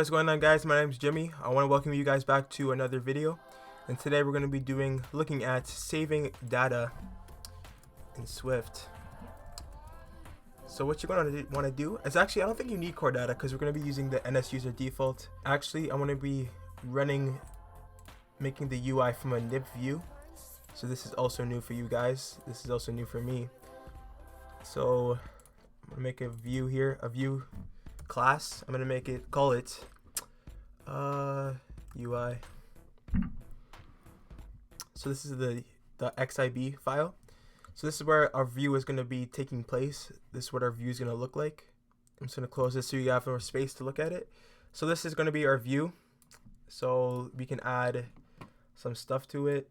What's going on, guys? My name is Jimmy. I want to welcome you guys back to another video, and today we're going to be looking at saving data in Swift. So what you're going to want to do is actually, I don't think you need core data because we're going to be using the NSUser default. Actually, I'm going to be making the UI from a nib view. So this is also new for you guys. This is also new for me. So I'm going to make a view here, a view class. I'm going to call it UI. So this is the XIB file. So this is where our view is going to be taking place. This is what our view is going to look like. I'm just going to close this so you have more space to look at it. So this is going to be our view. So we can add some stuff to it.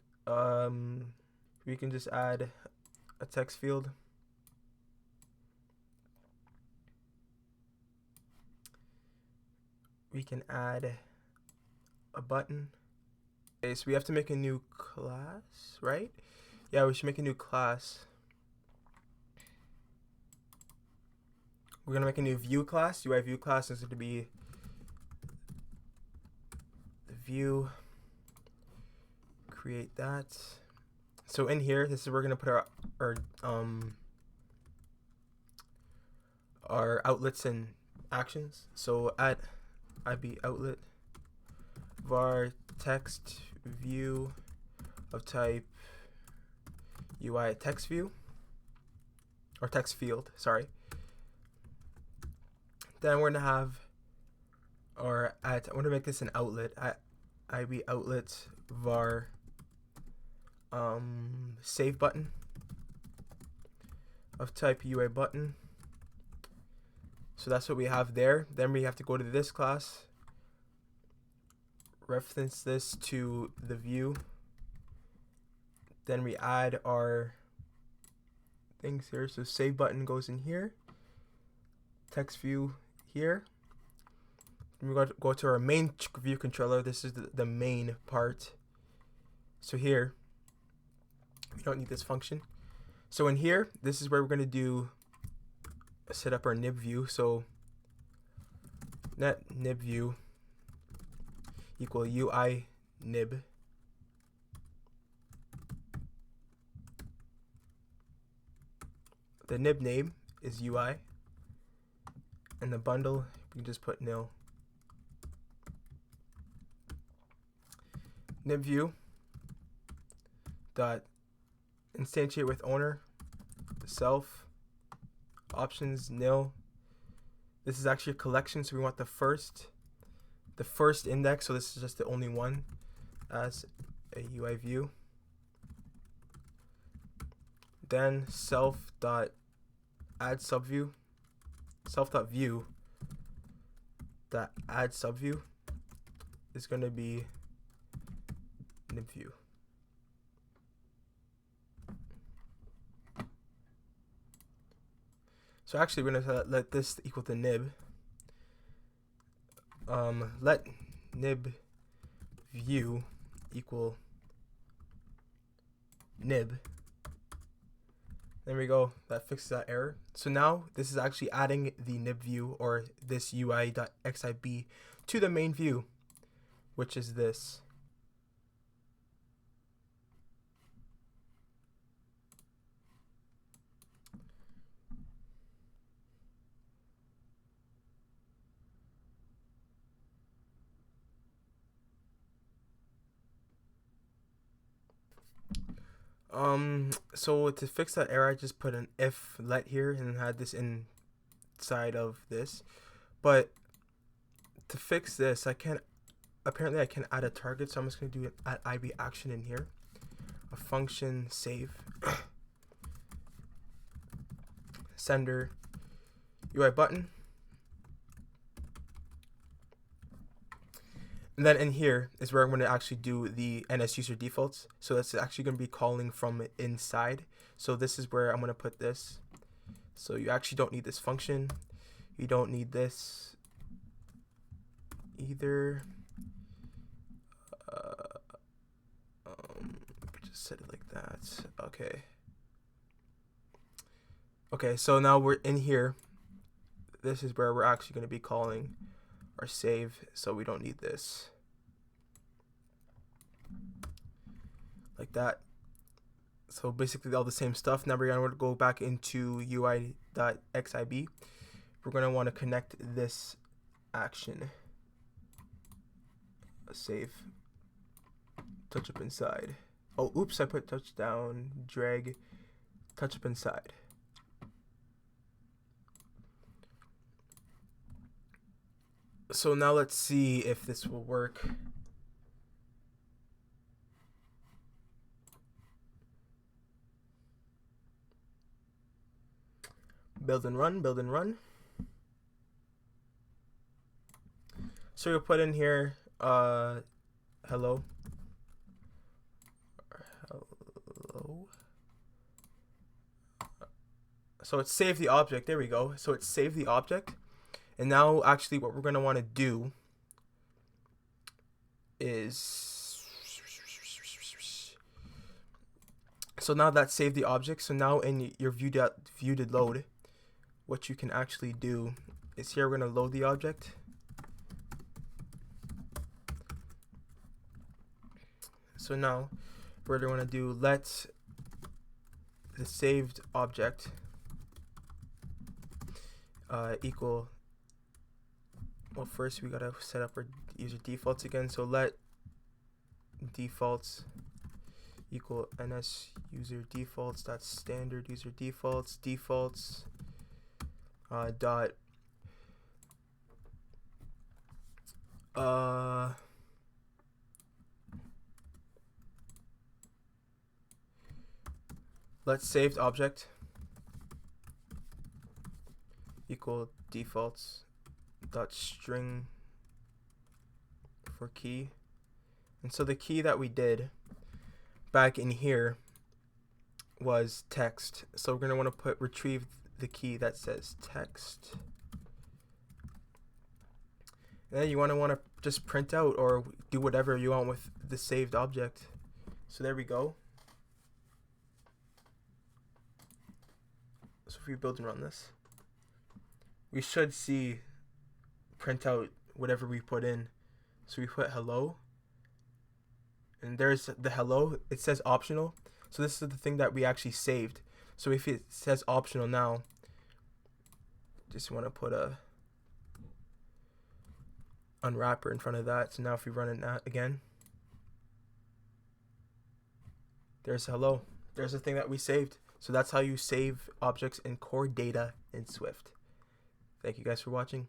We can just add a text field. We can add a button. Okay, so we have to make a new class, right? Yeah, we should make a new class. We're gonna make a new view class. UI view class is going to be the view. Create that. So in here, this is where we're gonna put our outlets and actions. So add IB outlet var text view of type UI text view or text field, sorry. Then we're gonna have I want to make this an outlet at IB outlet var save button of type UI button. So that's what we have there. Then we have to go to this class, reference this to the view. Then we add our things here. So save button goes in here, text view here. Then we go to our main view controller. This is the main part. So here, we don't need this function. So in here, this is where we're going to set up our nib view. So net nib view equal UI nib. The nib name is UI, and the bundle we can just put nil. Nib view dot instantiate with owner self options nil. This is actually a collection, so we want the first index, so this is just the only one as a UI view. Then self dot add subview, self dot view dot add subview is going to be nib view. So actually we're going to let this equal to nib. Let nib view equal nib. There we go. That fixes that error. So now this is actually adding the nib view or this UI.xib to the main view, which is this. So to fix that error, I just put an if let here and had this inside of this. But to fix this, apparently I can add a target, so I'm just gonna do an add IB action in here. A function save sender UI button. And then in here is where I'm going to actually do the NSUser defaults. So that's actually going to be calling from inside. So this is where I'm going to put this. So you actually don't need this function. You don't need this either. Just set it like that. Okay. Okay, so now we're in here. This is where we're actually going to be calling our save, so we don't need this. Like that. So basically all the same stuff. Now we're going to go back into UI.xib. We're going to want to connect this action. Save. Touch up inside. Oh, oops, I put touch down, drag, touch up inside. So now let's see if this will work. Build and run, build and run. So you'll put in here, hello. So it's saved the object. There we go. So it's saved the object. And now actually what we're going to want to do is, so now that's saved the object. So now in your view did load, what you can actually do is here we're going to load the object. So now we're going to do let the saved object equal, well, first we gotta set up our user defaults again. So let defaults equal ns user defaults, that's standard user defaults, defaults dot let saved object equal defaults dot string for key. And so the key that we did back in here was text. So we're going to want to retrieve the key that says text. And then you want to just print out or do whatever you want with the saved object. So there we go. So if we build and run this, we should see print out whatever we put in. So we put hello, and there's the hello. It says optional. So this is the thing that we actually saved. So if it says optional now, just want to put a unwrapper in front of that. So now if we run it again, there's hello. There's the thing that we saved. So that's how you save objects in core data in Swift. Thank you guys for watching.